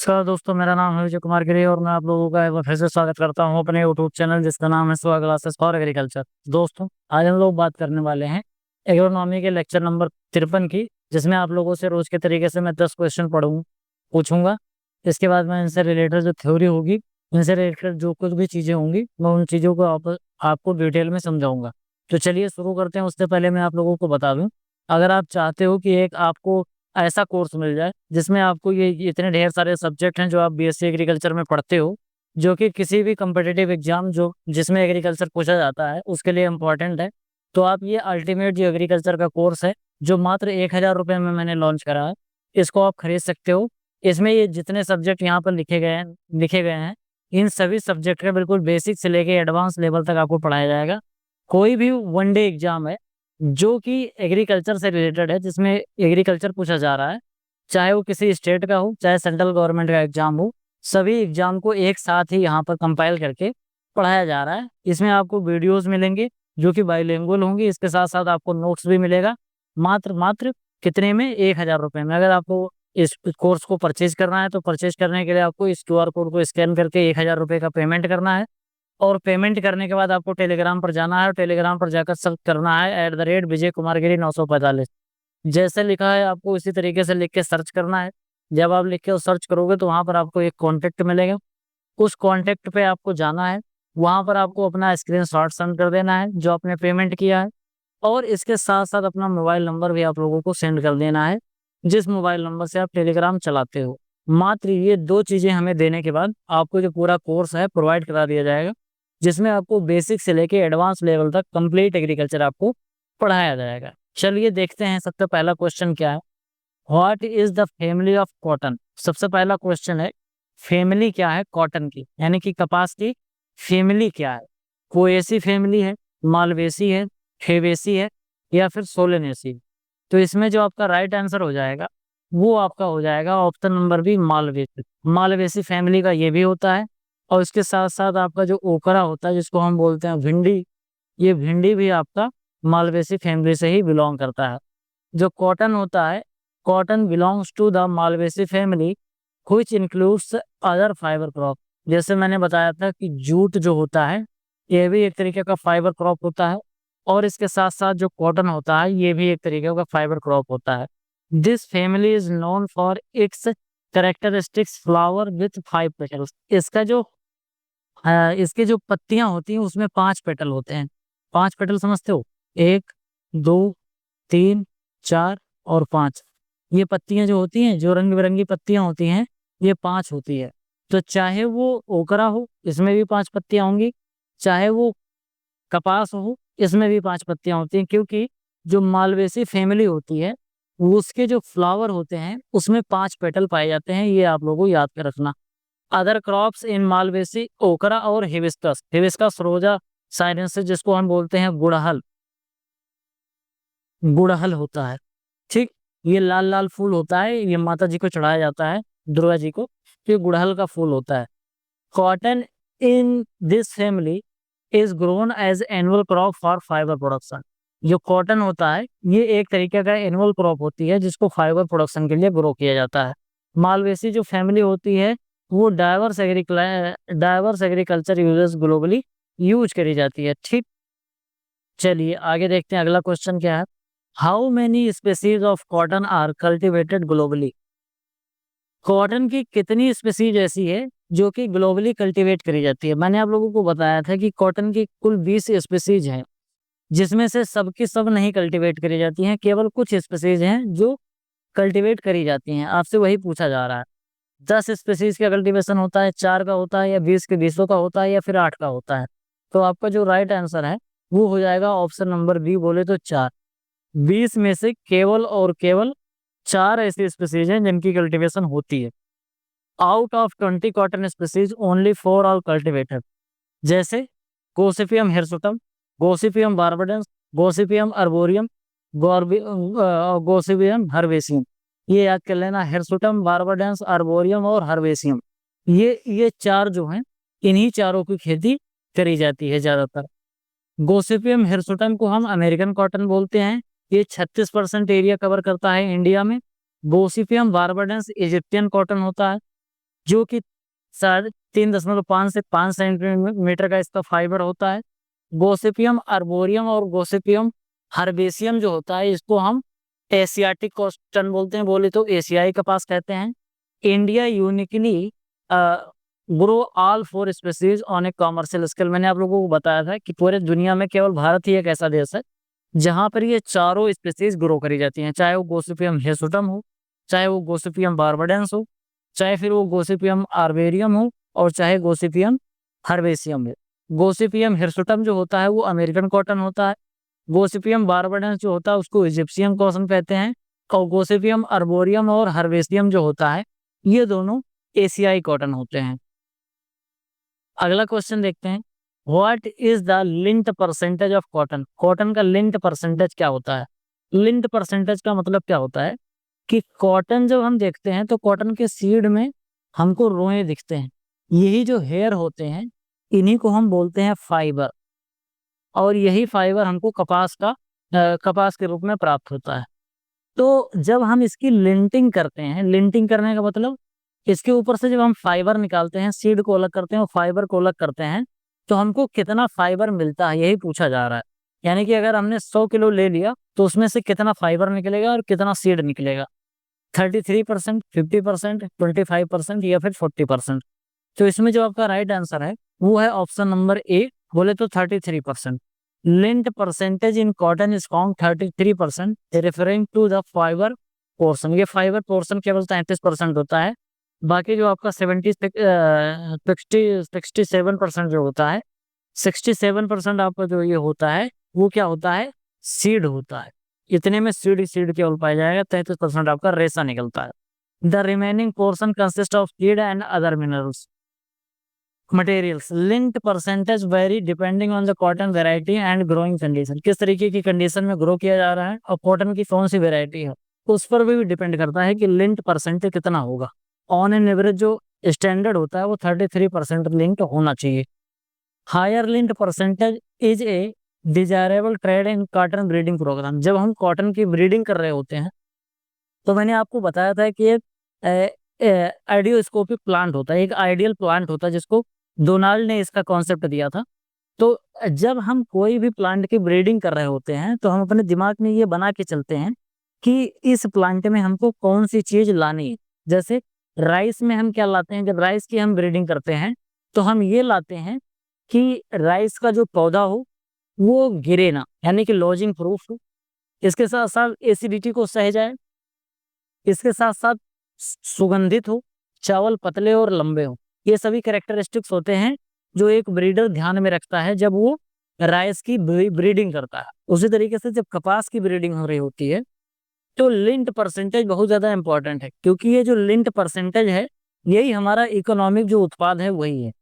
नमस्कार दोस्तों, मेरा नाम है विजय कुमार गिरी और मैं आप लोगों का एक बार फिर से स्वागत करता हूं अपने यूट्यूब चैनल जिसका नाम है स्वा क्लासेस फॉर एग्रीकल्चर। दोस्तों, आज हम लोग बात करने वाले हैं एग्रोनॉमी के लेक्चर नंबर 53 की, जिसमें आप लोगों से रोज के तरीके से मैं 10 क्वेश्चन पूछूंगा। इसके बाद मैं इनसे रिलेटेड जो थ्योरी होगी, इनसे रिलेटेड जो कुछ भी चीज़ें होंगी, मैं उन चीज़ों को आपको डिटेल में समझाऊंगा। तो चलिए शुरू करते हैं। उससे पहले मैं आप लोगों को बता दूं, अगर आप चाहते हो कि एक आपको ऐसा कोर्स मिल जाए जिसमें आपको ये इतने ढेर सारे सब्जेक्ट हैं जो आप बीएससी एग्रीकल्चर में पढ़ते हो, जो कि किसी भी कम्पिटिटिव एग्जाम जो जिसमें एग्रीकल्चर पूछा जाता है उसके लिए इम्पोर्टेंट है, तो आप ये अल्टीमेट जो एग्रीकल्चर का कोर्स है, जो मात्र 1,000 रुपये में मैंने लॉन्च करा है, इसको आप खरीद सकते हो। इसमें ये जितने सब्जेक्ट यहाँ पर लिखे गए हैं, इन सभी सब्जेक्ट का बिल्कुल बेसिक से लेके एडवांस लेवल तक आपको पढ़ाया जाएगा। कोई भी वनडे एग्जाम है जो कि एग्रीकल्चर से रिलेटेड है, जिसमें एग्रीकल्चर पूछा जा रहा है, चाहे वो किसी स्टेट का हो, चाहे सेंट्रल गवर्नमेंट का एग्जाम हो, सभी एग्जाम को एक साथ ही यहाँ पर कंपाइल करके पढ़ाया जा रहा है। इसमें आपको वीडियोस मिलेंगे जो कि बाइलिंगुअल होंगी, इसके साथ साथ आपको नोट्स भी मिलेगा। मात्र मात्र कितने में? 1,000 रुपये में। अगर आपको इस कोर्स को परचेज करना है तो परचेज करने के लिए आपको इस QR कोड को स्कैन करके 1,000 रुपये का पेमेंट करना है, और पेमेंट करने के बाद आपको टेलीग्राम पर जाना है और टेलीग्राम पर जाकर सर्च करना है @विजय कुमार गिरी 945। जैसे लिखा है आपको इसी तरीके से लिख के सर्च करना है। जब आप लिख के सर्च करोगे तो वहाँ पर आपको एक कॉन्टेक्ट मिलेगा। उस कॉन्टेक्ट पे आपको जाना है, वहाँ पर आपको अपना स्क्रीनशॉट सेंड कर देना है जो आपने पेमेंट किया है, और इसके साथ साथ अपना मोबाइल नंबर भी आप लोगों को सेंड कर देना है, जिस मोबाइल नंबर से आप टेलीग्राम चलाते हो। मात्र ये 2 चीज़ें हमें देने के बाद आपको जो पूरा कोर्स है प्रोवाइड करा दिया जाएगा, जिसमें आपको बेसिक से लेके एडवांस लेवल तक कंप्लीट एग्रीकल्चर आपको पढ़ाया जाएगा। चलिए देखते हैं सबसे पहला क्वेश्चन क्या है। What is the family of cotton? सबसे पहला क्वेश्चन है, फैमिली क्या है कॉटन की, यानी कि कपास की फैमिली क्या है? पोएसी फैमिली है, मालवेसी है, फेवेसी है, या फिर सोलेनेसी? तो इसमें जो आपका राइट आंसर हो जाएगा वो आपका हो जाएगा option number B, Malvaceae. Malvaceae family का ये भी होता है, और इसके साथ साथ आपका जो ओकरा होता है जिसको हम बोलते हैं भिंडी, ये भिंडी भी आपका मालवेसी फैमिली से ही बिलोंग करता है। जो कॉटन होता है, cotton belongs to the Malvaceae family which includes other fibre crop. जैसे मैंने बताया था कि जूट जो होता है ये भी एक तरीके का फाइबर क्रॉप होता है, और इसके साथ साथ जो कॉटन होता है ये भी एक तरीके का फाइबर क्रॉप होता है। This family is known for its characteristics flower with 5 petals. इसकी जो पत्तियां होती हैं उसमें 5 पेटल होते हैं। 5 पेटल समझते हो? 1, 2, 3, 4 और 5। ये पत्तियां जो होती हैं, जो रंग बिरंगी पत्तियां होती हैं, ये 5 होती है। तो चाहे वो ओकरा हो, इसमें भी 5 पत्तियां होंगी, चाहे वो कपास हो, इसमें भी 5 पत्तियां होती हैं, क्योंकि जो मालवेसी फैमिली होती है उसके जो फ्लावर होते हैं उसमें 5 पेटल पाए जाते हैं। ये आप लोगों को याद कर रखना। अदर क्रॉप्स इन मालवेसी ओकरा और हिबिस्कस। हिबिस्कस रोजा साइनेंसिस, जिसको हम बोलते हैं गुड़हल, गुड़हल होता है। ठीक, ये लाल लाल फूल होता है, ये माता जी को चढ़ाया जाता है, दुर्गा जी को। ये गुड़हल का फूल होता है। Cotton in this family is grown as annual crop for fibre production. जो कॉटन होता है ये एक तरीके का एनुअल क्रॉप होती है जिसको फाइबर प्रोडक्शन के लिए ग्रो किया जाता है। मालवेसी जो फैमिली होती है वो diverse agriculture uses globally use करी जाती है। ठीक, चलिए आगे देखते हैं अगला क्वेश्चन क्या है। How many species of cotton are cultivated globally? Cotton की कितनी स्पेसीज ऐसी है जो कि ग्लोबली कल्टीवेट करी जाती है? मैंने आप लोगों को बताया था कि कॉटन की कुल 20 स्पेसीज हैं, जिसमें से सब की सब नहीं कल्टीवेट करी जाती हैं, केवल कुछ स्पेसीज हैं जो कल्टीवेट करी जाती हैं। आपसे वही पूछा जा रहा है। 10 स्पेसीज का कल्टीवेशन होता है, 4 का होता है, या 20 के 20 का होता है, या फिर 8 का होता है? तो आपका जो राइट आंसर है वो हो जाएगा ऑप्शन नंबर बी, बोले तो 4। 20 में से केवल और केवल 4 ऐसी स्पेसीज हैं जिनकी कल्टीवेशन होती है। Out of 20 cotton species only 4 are cultivated. जैसे gossypium hirsutum, gossypium barbadense, gossypium arboreum, gossypium herbaceum. ये याद कर लेना, हिरसुटम, बार्बाडेंस, अर्बोरियम और हर्बेसियम। ये 4 जो हैं, इन्हीं चारों की खेती करी जाती है ज्यादातर। गोसिपियम हिरसुटम को हम अमेरिकन कॉटन बोलते हैं। ये 36% एरिया कवर करता है इंडिया में। गोसिपियम बार्बाडेंस इजिप्टियन कॉटन होता है। जो कि 3.5 से 5 सेंटीमीटर का इसका फाइबर होता है। गोसिपियम आर्बोरियम और गोसिपियम हर्बेसियम जो होता है इसको हम एशियाटिक कॉटन बोलते हैं, बोले तो एशियाई कपास कहते हैं। India uniquely grow all 4 species on a commercial scale. मैंने आप लोगों को बताया था कि पूरे दुनिया में केवल भारत ही एक ऐसा देश है जहां पर ये चारों स्पीसीज ग्रो करी जाती हैं, चाहे वो गोसिपियम हिर्सुटम हो, चाहे वो गोसिपियम बारबडेंस हो, चाहे फिर वो गोसिपियम आर्बेरियम हो, और चाहे गोसिपियम हर्बेसियम हो। गोसिपियम हिर्सुटम जो होता है वो अमेरिकन कॉटन होता है। गोसिपियम बारबडेंस जो होता है उसको इजिप्शियन कॉटन कहते हैं। और गोसिपियम आर्बोरियम और हर्बेसियम जो होता है ये दोनों एशियाई कॉटन होते हैं। अगला क्वेश्चन देखते हैं, what is the lint percentage of cotton. Cotton का लिंट परसेंटेज क्या होता है। लिंट परसेंटेज का मतलब क्या होता है कि कॉटन जब हम देखते हैं तो कॉटन के सीड में हमको रोए दिखते हैं, यही जो हेयर होते हैं इन्हीं को हम बोलते हैं फाइबर, और यही फाइबर हमको कपास के रूप में प्राप्त होता है। तो जब हम इसकी लिंटिंग करते हैं, लिंटिंग करने का मतलब इसके ऊपर से जब हम फाइबर निकालते हैं, सीड को अलग करते हैं और फाइबर को अलग करते हैं, तो हमको कितना फाइबर मिलता है यही पूछा जा रहा है। यानी कि अगर हमने 100 किलो ले लिया तो उसमें से कितना फाइबर निकलेगा और कितना सीड निकलेगा, 33%, 50%, 25% या फिर 40%। तो इसमें जो आपका राइट आंसर है वो है ऑप्शन नंबर ए, बोले तो 33%। Lint percentage in cotton is found 33%, referring to the fibre portion. ये फाइबर पोर्शन केवल 33% होता है, बाकी जो आपका 67% जो होता है, 67% आपका जो ये होता है वो क्या होता है, सीड होता है। इतने में सीड केवल पाया जाएगा, 33% आपका रेसा निकलता है। The remaining portion consist of seed and other minerals materials. Lint percentage very depending on the cotton variety and growing condition. किस तरीके की कंडीशन में ग्रो किया जा रहा है और कॉटन की कौन सी वेराइटी है उस पर भी डिपेंड करता है कि लिंट परसेंटेज कितना होगा। ऑन एन एवरेज जो स्टैंडर्ड होता है वो 33% लिंट होना चाहिए। Higher lint percentage is a desirable trade in cotton breeding program. जब हम कॉटन की ब्रीडिंग कर रहे होते हैं तो मैंने आपको बताया था कि एक आइडियोस्कोपिक प्लांट होता है, एक आइडियल प्लांट होता है जिसको डोनाल्ड ने इसका कॉन्सेप्ट दिया था। तो जब हम कोई भी प्लांट की ब्रीडिंग कर रहे होते हैं तो हम अपने दिमाग में ये बना के चलते हैं कि इस प्लांट में हमको कौन सी चीज लानी है। जैसे राइस में हम क्या लाते हैं, जब राइस की हम ब्रीडिंग करते हैं तो हम ये लाते हैं कि राइस का जो पौधा हो वो गिरे ना, यानी कि लॉजिंग प्रूफ हो, इसके साथ साथ एसिडिटी को सह जाए, इसके साथ साथ सुगंधित हो, चावल पतले और लंबे हो। ये सभी कैरेक्टरिस्टिक्स होते हैं जो एक ब्रीडर ध्यान में रखता है जब वो राइस की ब्रीडिंग करता है। उसी तरीके से जब कपास की ब्रीडिंग हो रही होती है तो लिंट परसेंटेज बहुत ज्यादा इंपॉर्टेंट है, क्योंकि ये जो लिंट परसेंटेज है यही हमारा इकोनॉमिक जो उत्पाद है वही है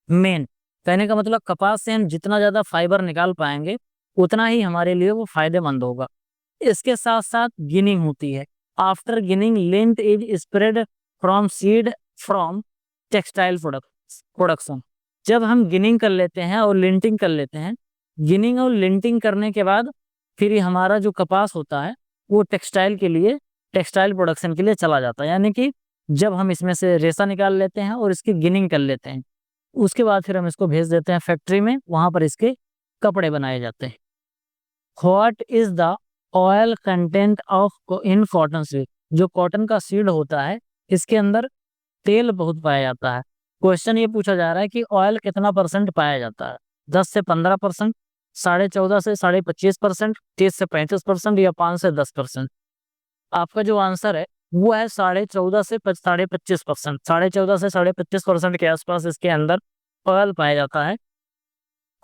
मेन। कहने का मतलब कपास से हम जितना ज्यादा फाइबर निकाल पाएंगे उतना ही हमारे लिए वो फायदेमंद होगा। इसके साथ साथ गिनिंग होती है। After ginning lint is spread from seed from textile production. जब हम गिनिंग कर लेते हैं और लिंटिंग कर लेते हैं, गिनिंग और लिंटिंग करने के बाद फिर ये हमारा जो कपास होता है वो टेक्सटाइल प्रोडक्शन के लिए चला जाता है। यानी कि जब हम इसमें से रेशा निकाल लेते हैं और इसकी गिनिंग कर लेते हैं उसके बाद फिर हम इसको भेज देते हैं फैक्ट्री में, वहां पर इसके कपड़े बनाए जाते हैं। What is the oil content of in cotton seed. जो कॉटन का सीड होता है इसके अंदर तेल बहुत पाया जाता है। क्वेश्चन ये पूछा जा रहा है कि ऑयल कितना परसेंट पाया जाता है, 10 से 15%, 14.5 से 25%, 30 से 35% या 5 से 10%। आपका जो आंसर है वो है 14.5 से 25%। 14.5 से 25% के आसपास इसके अंदर ऑयल पाया जाता है।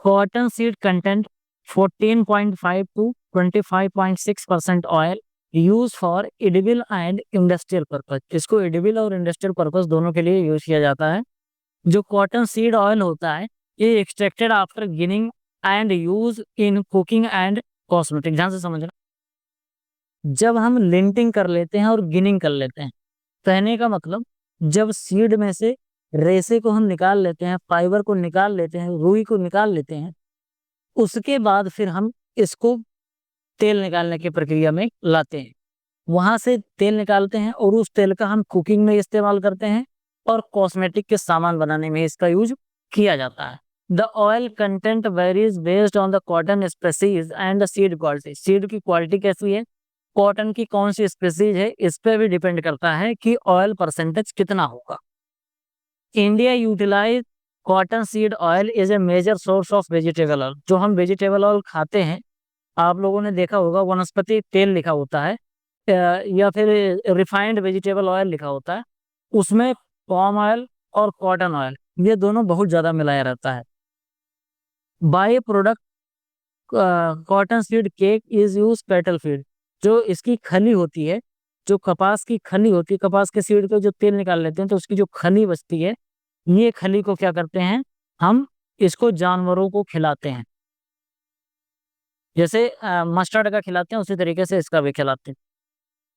Cotton seed content 14.5 to 25.6% oil use for edible and industrial purpose. इसको एडिबल और इंडस्ट्रियल पर्पज दोनों के लिए यूज किया जाता है। जो कॉटन सीड ऑयल होता है ये extracted after ginning and use in cooking and cosmetic. ध्यान से समझना, जब हम लिंटिंग कर लेते हैं और गिनिंग कर लेते हैं, कहने का मतलब जब सीड में से रेसे को हम निकाल लेते हैं, फाइबर को निकाल लेते हैं, रुई को निकाल लेते हैं, उसके बाद फिर हम इसको तेल निकालने की प्रक्रिया में लाते हैं। वहां से तेल निकालते हैं और उस तेल का हम कुकिंग में इस्तेमाल करते हैं और कॉस्मेटिक के सामान बनाने में इसका यूज किया जाता है। The oil content varies based on the cotton species and the seed quality. Seed की क्वालिटी कैसी है, कॉटन की कौन सी स्पेसीज है, इस पे भी डिपेंड करता है कि ऑयल परसेंटेज कितना होगा। India utilize cotton seed oil is a major source of vegetable oil. जो हम वेजिटेबल ऑयल खाते हैं, आप लोगों ने देखा होगा वनस्पति तेल लिखा होता है या फिर रिफाइंड वेजिटेबल ऑयल लिखा होता है, उसमें पाम ऑयल और कॉटन ऑयल ये दोनों बहुत ज्यादा मिलाया रहता है। By product cotton seed cake is use cattle feed. जो इसकी खली होती है, जो कपास की खली होती है, कपास के सीड को जो तेल निकाल लेते हैं तो उसकी जो खली बचती है, ये खली को क्या करते हैं, हम इसको जानवरों को खिलाते हैं। जैसे मस्टर्ड का खिलाते हैं उसी तरीके से इसका भी खिलाते हैं।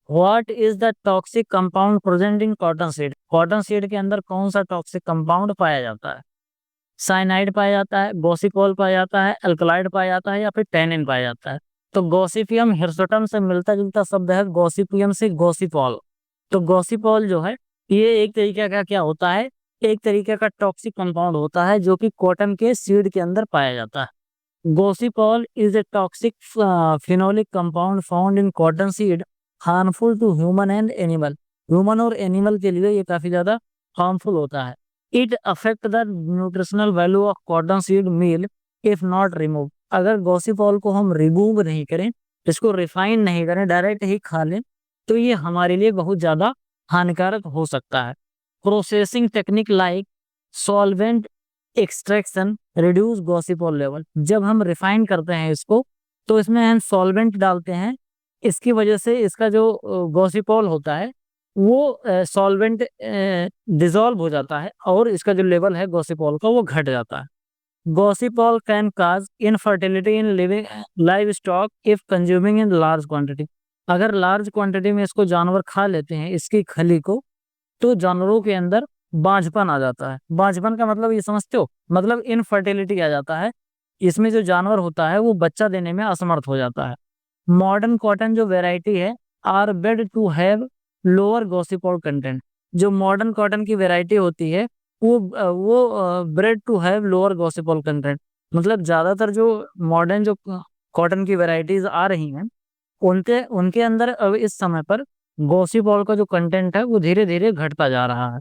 What is the toxic compound present in cotton seed. Cotton seed के अंदर कौन सा टॉक्सिक कंपाउंड पाया जाता है, साइनाइड पाया जाता है, गॉसिपोल पाया जाता है, अल्कलाइड पाया जाता है या फिर टैनिन पाया जाता है। तो गॉसिपियम हिरसोटम से मिलता जुलता शब्द है, गॉसिपियम से गॉसिपॉल। तो गॉसिपॉल जो है ये एक तरीके का क्या होता है, एक तरीके का टॉक्सिक कंपाउंड होता है जो कि कॉटन के सीड के अंदर पाया जाता है। Gossypol is a toxic phenolic compound found in cotton seed, harmful to human and animal। Human और एनिमल के लिए ये काफी ज्यादा हार्मफुल होता है। It affect the nutritional value of cotton seed meal if not remove. अगर गॉसिपॉल को हम रिमूव नहीं करें, इसको रिफाइन नहीं करें, डायरेक्ट ही खा लें, तो ये हमारे लिए बहुत ज्यादा हानिकारक हो सकता है। Processing technique like solvent extraction reduce गॉसिपॉल level. जब हम रिफाइन करते हैं इसको तो इसमें हम सॉल्वेंट डालते हैं, इसकी वजह से इसका जो गॉसिपॉल होता है वो सॉल्वेंट डिसॉल्व हो जाता है और इसका जो लेवल है गॉसिपॉल का वो घट जाता है। गॉसिपॉल can cause infertility in living live stock if consuming in large quantity. अगर लार्ज क्वांटिटी में इसको जानवर खा लेते हैं इसकी खली को, तो जानवरों के अंदर बांझपन आ जाता है। बांझपन का मतलब ये समझते हो, मतलब इनफर्टिलिटी आ जाता है, इसमें जो जानवर होता है वो बच्चा देने में असमर्थ हो जाता है। मॉडर्न कॉटन जो वेराइटी है are bred to have lower gossypol content. जो मॉडर्न कॉटन की वेराइटी होती है वो bred to have lower gossypol content. मतलब ज्यादातर जो मॉडर्न जो कॉटन की वेराइटीज आ रही हैं उनके उनके अंदर अब इस समय पर गॉसिपॉल का जो कंटेंट है वो धीरे धीरे घटता जा रहा है।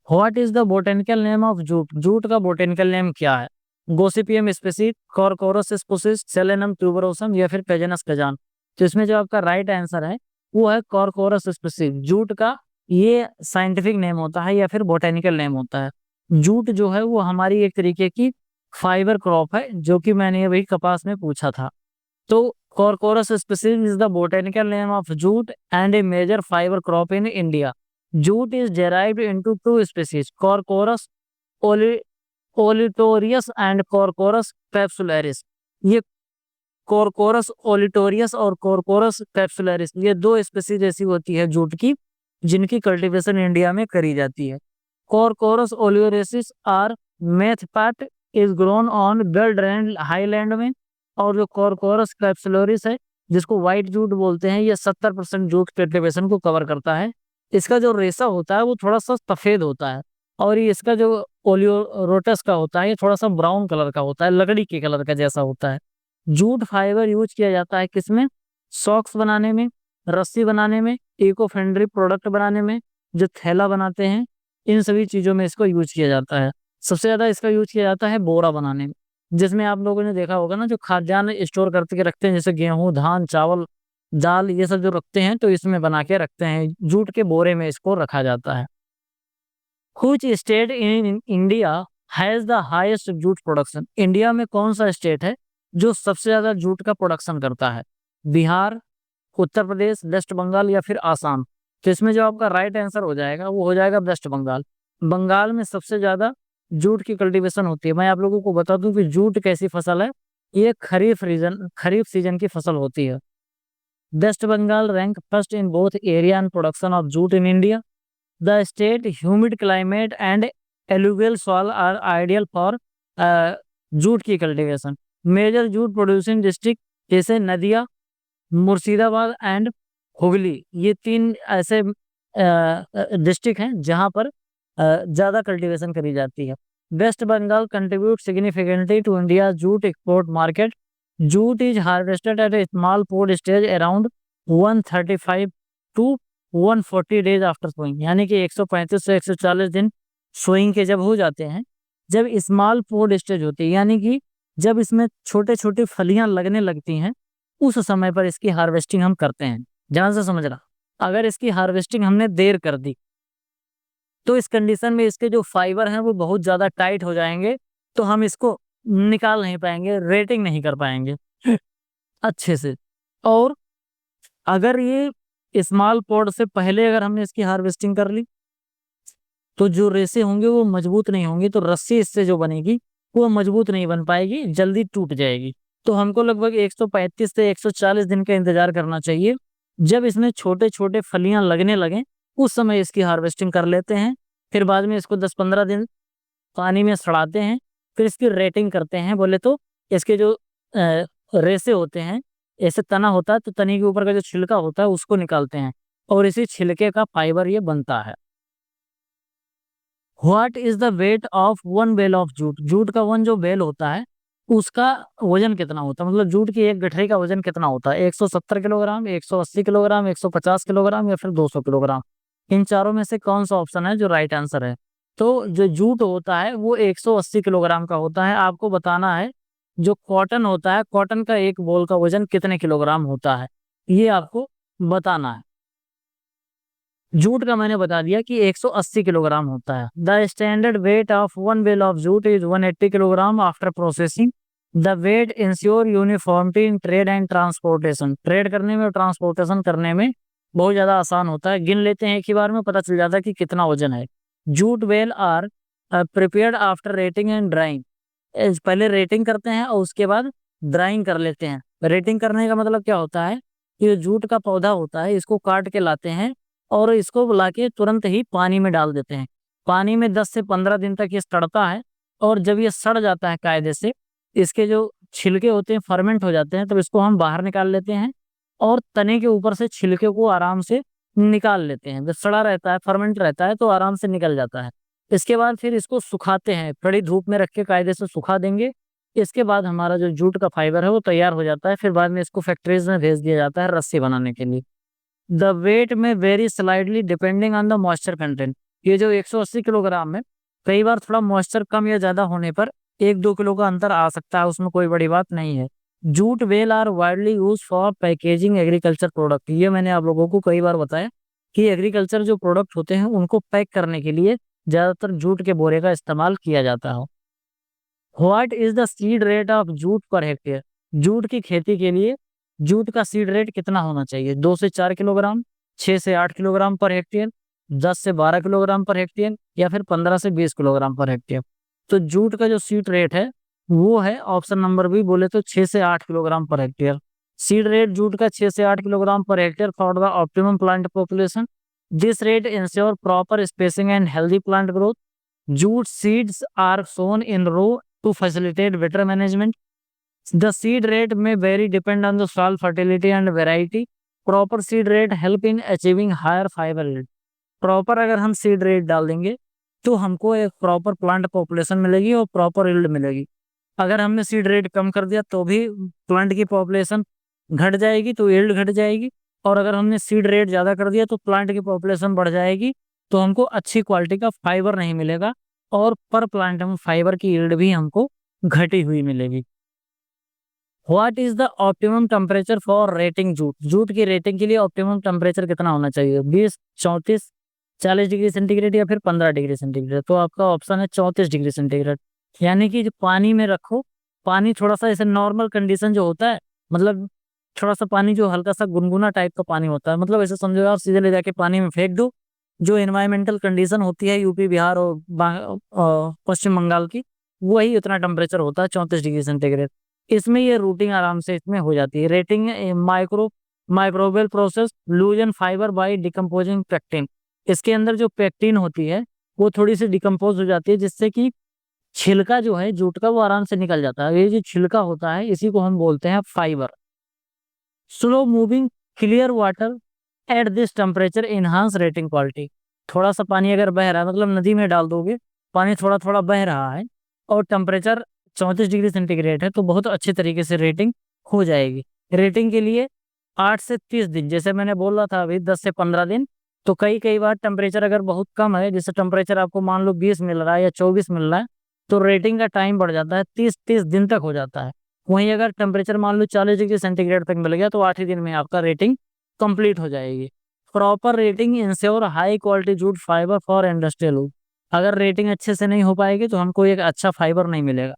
What is the botanical name of jute. Jute का बोटेनिकल नेम क्या है, गोसिपियम स्पेसीज, कॉर्कोरस स्पोसिस, सेलेनम ट्यूबरोसम या फिर पेजेनस पेजान। तो इसमें जो आपका राइट आंसर है वो है कॉर्कोरस स्पेसीज। जूट का ये साइंटिफिक नेम होता है या फिर बोटेनिकल नेम होता है। जूट जो है वो हमारी एक तरीके की फाइबर क्रॉप है, जो कि मैंने अभी कपास में पूछा था। तो Corchorus species is the botanical name of jute and a major fibre crop in India. Jute is derived into two species, Corchorus olitorius and Corchorus capsularis। ये Corchorus olitorius और Corchorus capsularis ये दो स्पेसीज ऐसी होती है jute की जिनकी cultivation India में करी जाती है। Corchorus olitorius आर मेथपैट is grown on well drained highland में, और जो Corchorus capsularis है जिसको व्हाइट जूट बोलते हैं, ये 70% जूट कल्टीवेशन को कवर करता है। इसका जो रेशा होता है वो थोड़ा सा सफेद होता है और ये इसका जो ओलियोरोटस का होता है ये थोड़ा सा ब्राउन कलर का होता है, लकड़ी के कलर का जैसा होता है। जूट फाइबर यूज किया जाता है किसमें, सॉक्स बनाने में, रस्सी बनाने में, इको फ्रेंडली प्रोडक्ट बनाने में, जो थैला बनाते हैं इन सभी चीजों में इसको यूज किया जाता है। सबसे ज्यादा इसका यूज किया जाता है बोरा बनाने में, जिसमें आप लोगों ने देखा होगा ना जो खाद्यान्न स्टोर करके रखते हैं, जैसे गेहूं, धान, चावल, दाल, ये सब जो रखते हैं तो इसमें बना के रखते हैं, जूट के बोरे में इसको रखा जाता है। Which state in India has the highest jute production. India में कौन सा स्टेट है जो सबसे ज्यादा जूट का प्रोडक्शन करता है, बिहार, उत्तर प्रदेश, वेस्ट बंगाल या फिर आसाम। तो इसमें जो आपका राइट आंसर हो जाएगा वो हो जाएगा वेस्ट बंगाल। बंगाल में सबसे ज्यादा जूट की कल्टीवेशन होती है। मैं आप लोगों को बता दूं कि जूट कैसी फसल है, ये खरीफ सीजन की फसल होती है। West Bengal rank first in both area and production of jute in India. The state humid climate and alluvial soil are ideal for jute की cultivation. Major jute producing district जैसे नदिया, मुर्शिदाबाद एंड हुगली, ये तीन ऐसे district हैं जहाँ पर ज़्यादा cultivation करी जाती है। West Bengal contribute significantly to India jute export market. Jute is harvested at a small pod stage around 135 to 140 days after sowing, यानी कि 135 से 140 दिन सोइंग के जब हो जाते हैं, जब स्मॉल पोड स्टेज होती है, यानी कि जब इसमें छोटे छोटे फलियां लगने लगती हैं, उस समय पर इसकी हार्वेस्टिंग हम करते हैं। ध्यान से समझना, अगर इसकी हार्वेस्टिंग हमने देर कर दी तो इस कंडीशन में इसके जो फाइबर हैं वो बहुत ज़्यादा टाइट हो जाएंगे, तो हम इसको निकाल नहीं पाएंगे, रेटिंग नहीं कर पाएंगे अच्छे से। और अगर ये स्मॉल पॉड से पहले अगर हमने इसकी हार्वेस्टिंग कर ली तो जो रेसे होंगे वो मजबूत नहीं होंगी, तो रस्सी इससे जो बनेगी वो मजबूत नहीं बन पाएगी, जल्दी टूट जाएगी। तो हमको लगभग 135 से 140 दिन का इंतजार करना चाहिए। जब इसमें छोटे छोटे फलियां लगने लगें उस समय इसकी हार्वेस्टिंग कर लेते हैं। फिर बाद में इसको 10-15 दिन पानी में सड़ाते हैं, फिर इसकी रेटिंग करते हैं। बोले तो इसके जो रेसे होते हैं, ऐसे तना होता है तो तने के ऊपर का जो छिलका होता है उसको निकालते हैं और इसी छिलके का फाइबर ये बनता है। What is the weight of one bale of jute? Jute का वन जो बेल होता है उसका वजन कितना होता है, मतलब जूट की एक गठरी का वजन कितना होता है? 170 किलोग्राम, 180 किलोग्राम, 150 किलोग्राम या फिर 200 किलोग्राम? इन चारों में से कौन सा ऑप्शन है जो राइट आंसर है? तो जो जूट होता है वो 180 किलोग्राम का होता है। आपको बताना है जो कॉटन होता है, कॉटन का एक बोल का वजन कितने किलोग्राम होता है, ये आपको बताना है। जूट का मैंने बता दिया कि 180 किलोग्राम होता है। The standard weight of one bale of jute is 180 kilogram after processing. The weight ensure uniformity in trade and transportation. Trade करने में और ट्रांसपोर्टेशन करने में बहुत ज़्यादा आसान होता है। गिन लेते हैं एक ही बार में, पता चल जाता है कि कितना वजन है। Jute bale are prepared after retting and drying. पहले रेटिंग करते हैं और उसके बाद ड्राइंग कर लेते हैं। रेटिंग करने का मतलब क्या होता है कि जो जूट का पौधा होता है इसको काट के लाते हैं और इसको बुला के तुरंत ही पानी में डाल देते हैं। पानी में 10 से 15 दिन तक ये सड़ता है और जब ये सड़ जाता है कायदे से, इसके जो छिलके होते हैं फर्मेंट हो जाते हैं, तब इसको हम बाहर निकाल लेते हैं और तने के ऊपर से छिलके को आराम से निकाल लेते हैं। जब सड़ा रहता है, फर्मेंट रहता है, तो आराम से निकल जाता है। इसके बाद फिर इसको सुखाते हैं, कड़ी धूप में रख के कायदे से सुखा देंगे। इसके बाद हमारा जो जूट का फाइबर है वो तैयार हो जाता है। फिर बाद में इसको फैक्ट्रीज में भेज दिया जाता है रस्सी बनाने के लिए। द वेट में very slightly depending on the moisture content. ये जो 180 किलोग्राम है, कई बार थोड़ा मॉइस्चर कम या ज्यादा होने पर 1-2 किलो का अंतर आ सकता है, उसमें कोई बड़ी बात नहीं है। Jute bale are widely use for packaging agriculture product. ये मैंने आप लोगों को कई बार बताया कि एग्रीकल्चर जो प्रोडक्ट होते हैं उनको पैक करने के लिए ज्यादातर जूट के बोरे का इस्तेमाल किया जाता है। What is the seed rate of jute per hectare? Jute की खेती के लिए जूट का सीड रेट कितना होना चाहिए? 2 से 4 किलोग्राम, 6 से 8 किलोग्राम पर हेक्टेयर, 10 से 12 किलोग्राम पर हेक्टेयर या फिर 15 से 20 किलोग्राम पर हेक्टेयर? तो जूट का जो सीड रेट है वो है ऑप्शन नंबर बी, बोले तो 6 से 8 kilogram per hectare. Seed rate jute का 6 से 8 kilogram per hectare for the optimum plant population. This rate ensure proper spacing and healthy plant growth. Jute seeds are sown in row to facilitate better management. The seed rate may vary depend on the soil fertility and variety. Proper seed rate help in achieving higher fiber yield. Proper अगर हम seed rate डाल देंगे तो हमको एक proper plant population मिलेगी और proper yield मिलेगी। अगर हमने सीड रेट कम कर दिया तो भी प्लांट की पॉपुलेशन घट जाएगी, तो यील्ड घट जाएगी। और अगर हमने सीड रेट ज़्यादा कर दिया तो प्लांट की पॉपुलेशन बढ़ जाएगी, तो हमको अच्छी क्वालिटी का फाइबर नहीं मिलेगा और पर प्लांट में फाइबर की यील्ड भी हमको घटी हुई मिलेगी। What is the optimum temperature for rating jute? Jute की रेटिंग के लिए ऑप्टिमम टेम्परेचर कितना होना चाहिए? 20, 34, 40 डिग्री सेंटीग्रेड या फिर 15 डिग्री सेंटीग्रेड? तो आपका ऑप्शन है 34 डिग्री सेंटीग्रेड। यानी कि जो पानी में रखो, पानी थोड़ा सा ऐसे नॉर्मल कंडीशन जो होता है, मतलब थोड़ा सा पानी जो हल्का सा गुनगुना टाइप का पानी होता है, मतलब ऐसे समझो आप सीधे ले जाके पानी में फेंक दो। जो एनवायरमेंटल कंडीशन होती है यूपी, बिहार और पश्चिम बंगाल की, वही उतना टेम्परेचर होता है 34 डिग्री सेंटीग्रेड। इसमें ये रूटिंग आराम से इसमें हो जाती है। Retting microbial process loosen fibre by decomposing pectin. इसके अंदर जो पेक्टिन होती है वो थोड़ी सी डिकम्पोज हो जाती है, जिससे कि छिलका जो है जूट का वो आराम से निकल जाता है। ये जो छिलका होता है इसी को हम बोलते हैं fibre. Slow moving clear water at this temperature enhance rating quality. थोड़ा सा पानी अगर बह रहा है, मतलब नदी में डाल दोगे, पानी थोड़ा थोड़ा बह रहा है और टेम्परेचर 34 डिग्री सेंटीग्रेड है, तो बहुत अच्छे तरीके से रेटिंग हो जाएगी। रेटिंग के लिए 8 से 30 दिन, जैसे मैंने बोला था अभी 10 से 15 दिन, तो कई कई बार टेम्परेचर अगर बहुत कम है, जैसे टेम्परेचर आपको मान लो 20 मिल रहा है या 24 मिल रहा है, तो रेटिंग का टाइम बढ़ जाता है, 30 दिन तक हो जाता है। वहीं अगर टेम्परेचर मान लो 40 डिग्री सेंटीग्रेड तक मिल गया, तो 8 ही दिन में आपका रेटिंग कंप्लीट हो जाएगी। Proper rating ensure high quality jute fibre for industrial use. अगर रेटिंग अच्छे से नहीं हो पाएगी तो हमको एक अच्छा फाइबर नहीं मिलेगा।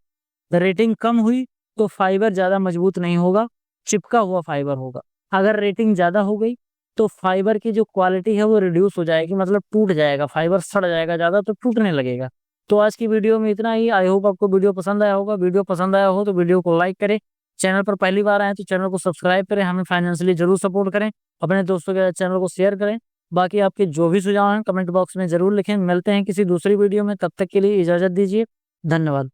रेटिंग कम हुई तो फाइबर ज़्यादा मजबूत नहीं होगा, चिपका हुआ फाइबर होगा। अगर रेटिंग ज़्यादा हो गई तो फाइबर की जो क्वालिटी है वो रिड्यूस हो जाएगी, मतलब टूट जाएगा, फाइबर सड़ जाएगा ज़्यादा, तो टूटने लगेगा। तो आज की वीडियो में इतना ही। आई होप आपको वीडियो पसंद आया होगा। वीडियो पसंद आया हो तो वीडियो को लाइक करें, चैनल पर पहली बार आए तो चैनल को सब्सक्राइब करें, हमें फाइनेंशियली जरूर सपोर्ट करें, अपने दोस्तों के साथ चैनल को शेयर करें। बाकी आपके जो भी सुझाव हैं कमेंट बॉक्स में जरूर लिखें। मिलते हैं किसी दूसरी वीडियो में, तब तक के लिए इजाज़त दीजिए। धन्यवाद।